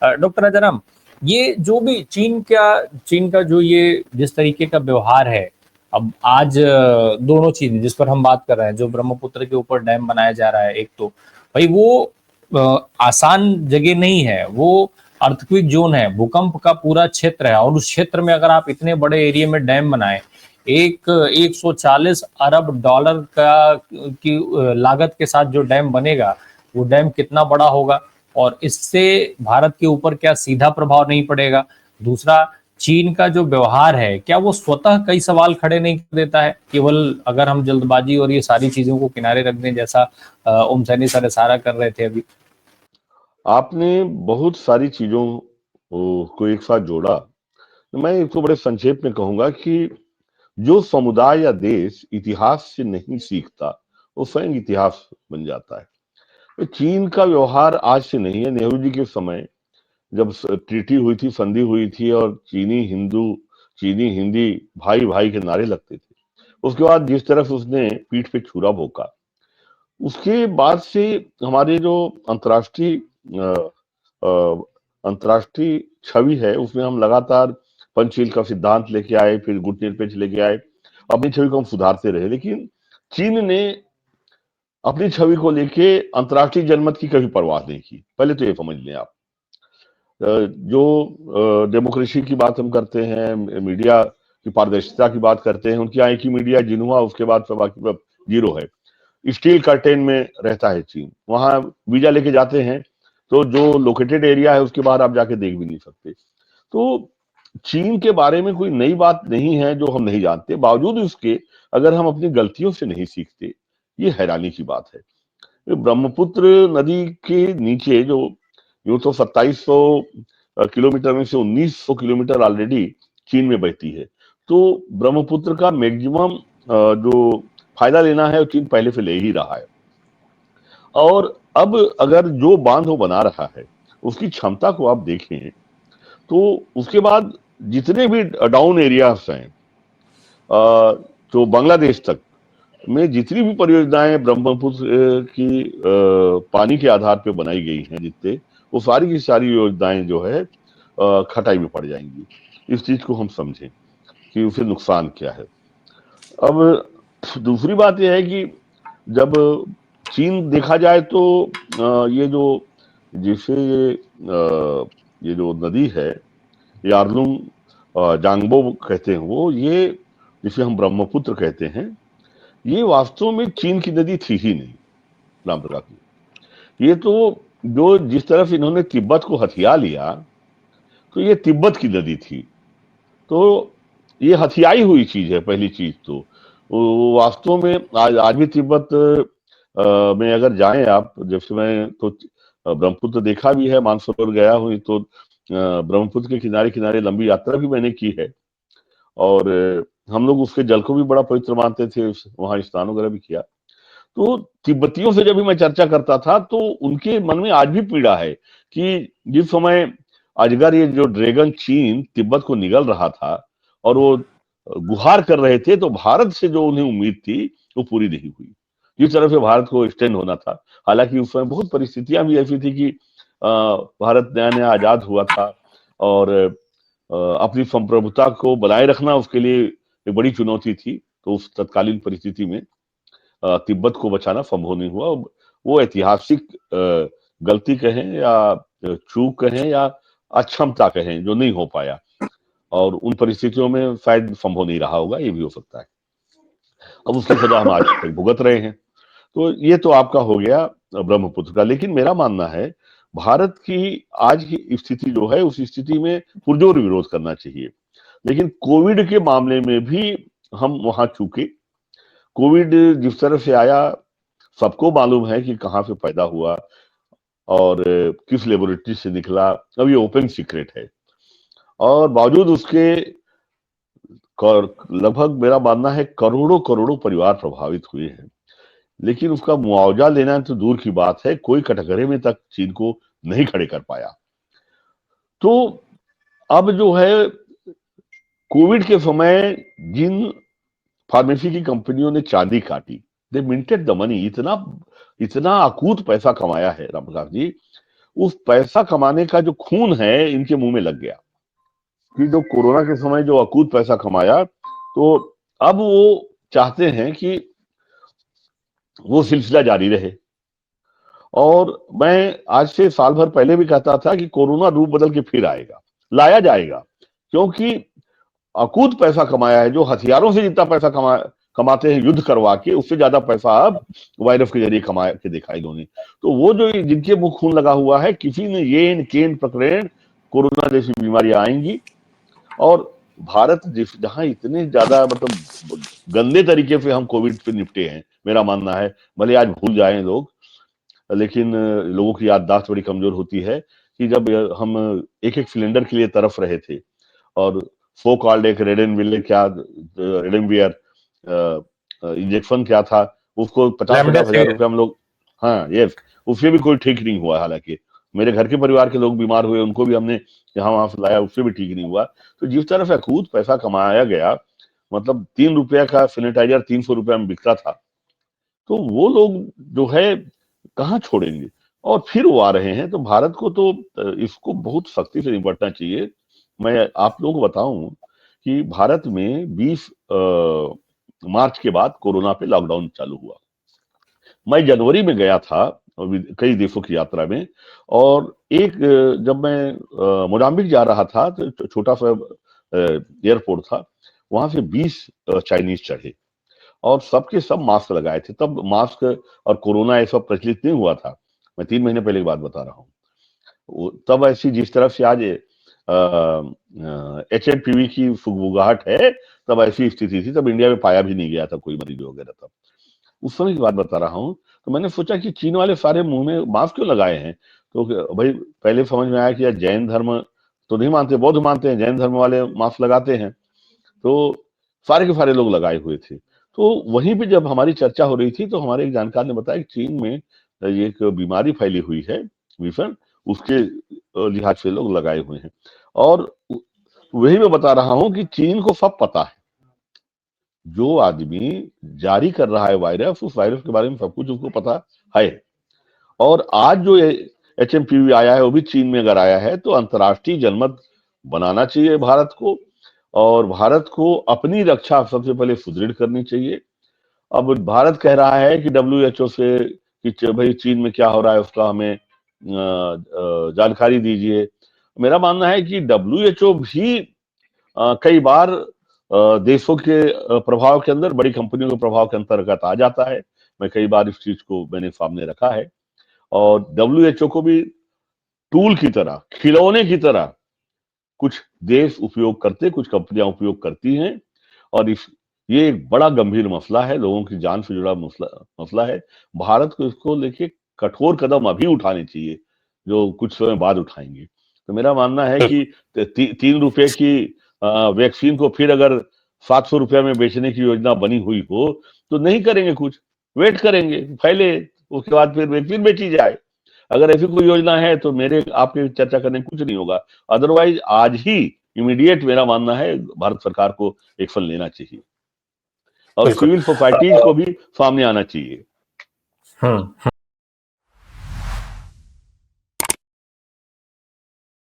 Doctor Rajaram, ये जो भी चीन का जो ये जिस तरीके का व्यवहार है, अब आज दोनों चीजें जिस पर हम बात कर रहे हैं, जो ब्रह्मपुत्र के ऊपर डैम बनाया जा रहा है, एक तो भाई वो आसान जगह नहीं है, वो अर्थक्वेक जोन है, भूकंप का पूरा क्षेत्र है, और उस क्षेत्र में अगर आप इतने बड़े एरिया में डैम बनाए, एक 140 अरब डॉलर का की लागत के साथ जो डैम बनेगा, वो डैम कितना बड़ा होगा, और इससे भारत के ऊपर क्या सीधा प्रभाव नहीं पड़ेगा। दूसरा, चीन का जो व्यवहार है, क्या वो स्वतः कई सवाल खड़े नहीं कर देता है, केवल अगर हम जल्दबाजी और ये सारी चीजों को किनारे रख दें, जैसा ओम सैनी सर इशारा कर रहे थे अभी। आपने बहुत सारी चीजों को एक साथ जोड़ा। मैं इसको बड़े संक्षेप में कहूंगा कि जो समुदाय या देश इतिहास से नहीं सीखता, वो स्वयं इतिहास बन जाता है। तो चीन का व्यवहार आज से नहीं है। नेहरू जी के समय जब ट्रीटी हुई थी, संधि हुई थी, और चीनी हिंदू, चीनी हिंदी भाई भाई के नारे लगते थे, उसके बाद जिस तरह से उसने पीठ पे छुरा भोंका, उसके बाद से हमारे जो अंतर्राष्ट्रीय अ, अ, अंतर्राष्ट्रीय छवि है, उसमें हम लगातार पंचशील का सिद्धांत लेके आए, फिर गुटनिरपेक्ष लेके आए, अपनी छवि को हम सुधारते रहे। लेकिन चीन ने अपनी छवि को लेके अंतर्राष्ट्रीय जनमत की कभी परवाह नहीं की। पहले तो ये समझ लें आप। जो डेमोक्रेसी की बात हम करते हैं, मीडिया की पारदर्शिता की बात करते हैं, उनकी यहाँ एक ही मीडिया जिन्हुआ, उसके बाद सब बाकी सब जीरो है। स्टील कर्टेन में रहता है चीन। वहां वीजा लेके जाते हैं तो जो लोकेटेड एरिया है उसके बाहर आप जाके देख भी नहीं सकते। तो चीन के बारे में कोई नई बात नहीं है जो हम नहीं जानते। बावजूद उसके अगर हम अपनी गलतियों से नहीं सीखते, ये हैरानी की बात है। ब्रह्मपुत्र नदी के नीचे जो यूं तो 2700 किलोमीटर में से 1900 किलोमीटर ऑलरेडी चीन में बहती है। तो ब्रह्मपुत्र का मैक्सिमम जो फायदा लेना है वो चीन पहले से ले ही रहा है। और अब अगर जो बांध वो बना रहा है, उसकी क्षमता को आप देखें, तो उसके बाद जितने भी डाउन एरियाज हैं, तो बांग्लादेश तक में जितनी भी परियोजनाएं ब्रह्मपुत्र की पानी के आधार पर बनाई गई हैं, जितने, वो सारी की सारी योजनाएं जो है खटाई में पड़ जाएंगी। इस चीज को हम समझें कि उसे नुकसान क्या है। अब दूसरी बात यह है कि जब चीन देखा जाए तो ये जो जिसे ये जो नदी है, यारलुंग जांगबो कहते हैं, वो ये जिसे हम ब्रह्मपुत्र कहते हैं, ये वास्तव में चीन की नदी थी ही नहीं, राम प्रकाश जी। ये तो जो जिस तरफ इन्होंने तिब्बत को हथिया लिया, तो ये तिब्बत की नदी थी। तो ये हथियाई हुई चीज है, पहली चीज तो। वास्तव में आज भी तिब्बत में अगर जाएं आप, जैसे मैं तो ब्रह्मपुत्र देखा भी है, मानसरोवर गया हूँ, तो ब्रह्मपुत्र के किनारे किनारे लंबी यात्रा भी मैंने की है। और हम लोग उसके जल को भी बड़ा पवित्र मानते थे, वहां स्नान वगैरह भी किया। तो तिब्बतियों से जब भी मैं चर्चा करता था, तो उनके मन में आज भी पीड़ा है कि जिस समय अजगर, ये जो ड्रैगन चीन तिब्बत को निगल रहा था और वो गुहार कर रहे थे, तो भारत से जो उन्हें उम्मीद थी वो पूरी नहीं हुई, जिस तरह से भारत को एक्सटेंड होना था। हालांकि उस समय बहुत परिस्थितियां भी ऐसी थी कि भारत नया नया आजाद हुआ था, और अपनी संप्रभुता को बनाए रखना उसके लिए एक बड़ी चुनौती थी। तो उस तत्कालीन परिस्थिति में तिब्बत को बचाना संभव नहीं हुआ। वो ऐतिहासिक गलती कहें या चूक कहें या अक्षमता कहें, जो नहीं हो पाया, और उन परिस्थितियों में शायद संभव नहीं रहा होगा, ये भी हो सकता है। अब उसकी सजा हम आज तक भुगत रहे हैं। तो ये तो आपका हो गया ब्रह्मपुत्र का। लेकिन मेरा मानना है, भारत की आज की स्थिति जो है, उस स्थिति में पुरजोर विरोध करना चाहिए। लेकिन कोविड के मामले में भी हम वहां चूके। कोविड जिस तरह से आया, सबको मालूम है कि कहाँ से पैदा हुआ और किस लेबोरेटरी से निकला। अब ये ओपन सीक्रेट है, और बावजूद उसके लगभग मेरा मानना है करोड़ों करोड़ों परिवार प्रभावित हुए हैं। लेकिन उसका मुआवजा लेना तो दूर की बात है, कोई कटघरे में तक चीन को नहीं खड़े कर पाया। तो अब जो है, कोविड के समय जिन फार्मेसी की कंपनियों ने चांदी काटी, दे मिंटेड द मनी, इतना इतना अकूत पैसा कमाया है राम प्रकाश जी। उस पैसा कमाने का जो खून है इनके मुंह में लग गया कि जो कोरोना के समय जो अकूत पैसा कमाया, तो अब वो चाहते हैं कि वो सिलसिला जारी रहे। और मैं आज से साल भर पहले भी कहता था कि कोरोना रूप बदल के फिर आएगा, लाया जाएगा, क्योंकि अकूत पैसा कमाया है, जो हथियारों से जितना पैसा कमाते हैं युद्ध करवा के, उससे ज्यादा पैसा अब वायरस के जरिए कमा के देखा इन्होंने। तो वो जो जिनके मुंह खून लगा हुआ है, किसी ने येन केन पकड़े, कोरोना जैसी बीमारियां आएंगी। और भारत जहां इतने ज्यादा मतलब गंदे तरीके से हम कोविड से निपटे हैं, मेरा मानना है, भले आज भूल जाएं लोग, लेकिन लोगों की याददाश्त बड़ी कमजोर होती है कि जब हम एक एक सिलेंडर के लिए तरफ रहे थे और सो कॉल्ड एक रेडनवियर इंजेक्शन क्या था, उसको 50,000 रुपए हम लोग, हाँ यस, उससे भी कोई ठीक नहीं हुआ। हालांकि मेरे घर के परिवार के लोग बीमार हुए, उनको भी हमने यहाँ वहां से लाया, उससे भी ठीक नहीं हुआ। तो जिस तरह से अकूत पैसा कमाया गया, मतलब 3 रुपया का सैनिटाइजर 300 रुपया में बिकता था, तो वो लोग जो है कहाँ छोड़ेंगे। और फिर वो आ रहे हैं, तो भारत को तो इसको बहुत सख्ती से निपटना चाहिए। मैं आप लोगों को बताऊं कि भारत में 20 मार्च के बाद कोरोना पे लॉकडाउन चालू हुआ। मैं जनवरी में गया था कई देशों की यात्रा में, और एक जब मैं मोजाम्बिक जा रहा था, तो छोटा सा एयरपोर्ट था, वहां से 20 चाइनीज चढ़े और सबके सब मास्क लगाए थे। तब मास्क और कोरोना ये सब प्रचलित नहीं हुआ था, मैं 3 महीने पहले की बात बता रहा हूँ। तब ऐसी जिस तरफ से आज HMPV की फुगफुगाहट है, तब ऐसी स्थिति थी, तब इंडिया में पाया भी नहीं गया था कोई मरीज वगैरह। तब उस समय की बात बता रहा हूँ। तो मैंने सोचा कि चीन वाले सारे मुंह में मास्क क्यों लगाए हैं। तो भाई पहले समझ में आया कि यार जैन धर्म तो नहीं मानते, बौद्ध मानते हैं, जैन धर्म वाले मास्क लगाते हैं। तो सारे के सारे लोग लगाए हुए थे। तो वहीं पे जब हमारी चर्चा हो रही थी, तो हमारे एक जानकार ने बताया कि चीन में एक बीमारी फैली हुई है, विषण, उसके लिहाज से लोग लगाए हुए हैं। और वही मैं बता रहा हूं कि चीन को सब पता है, जो आदमी जारी कर रहा है वायरस, उस वायरस के बारे में सब कुछ उसको पता है। और आज जो HMPV आया है, वो भी चीन में अगर आया है, तो अंतर्राष्ट्रीय जनमत बनाना चाहिए भारत को, और भारत को अपनी रक्षा सबसे पहले सुदृढ़ करनी चाहिए। अब भारत कह रहा है कि WHO से कि भाई चीन में क्या हो रहा है उसका हमें जानकारी दीजिए। मेरा मानना है कि WHO भी कई बार देशों के प्रभाव के अंदर, बड़ी कंपनियों के प्रभाव के अंतर्गत आ जाता है। मैं कई बार इस चीज को मैंने सामने रखा है। और WHO को भी टूल की तरह, खिलौने की तरह कुछ देश उपयोग करते, कुछ कंपनियां उपयोग करती हैं। और ये एक बड़ा गंभीर मसला है, लोगों की जान से जुड़ा मसला है। भारत को इसको लेके कठोर कदम अभी उठाने चाहिए, जो कुछ समय बाद उठाएंगे। तो मेरा मानना है कि 3 रुपए की वैक्सीन को फिर अगर 700 रुपया में बेचने की योजना बनी हुई हो, तो नहीं करेंगे कुछ, वेट करेंगे फैले, उसके बाद फिर वैक्सीन बेची जाए। अगर ऐसी कोई योजना है तो मेरे आपके चर्चा करने कुछ नहीं होगा। अदरवाइज आज ही इमीडिएट मेरा मानना है भारत सरकार को एक्शन लेना चाहिए, और बिल्कुल। सिविल सोसाइटीज को भी सामने आना चाहिए।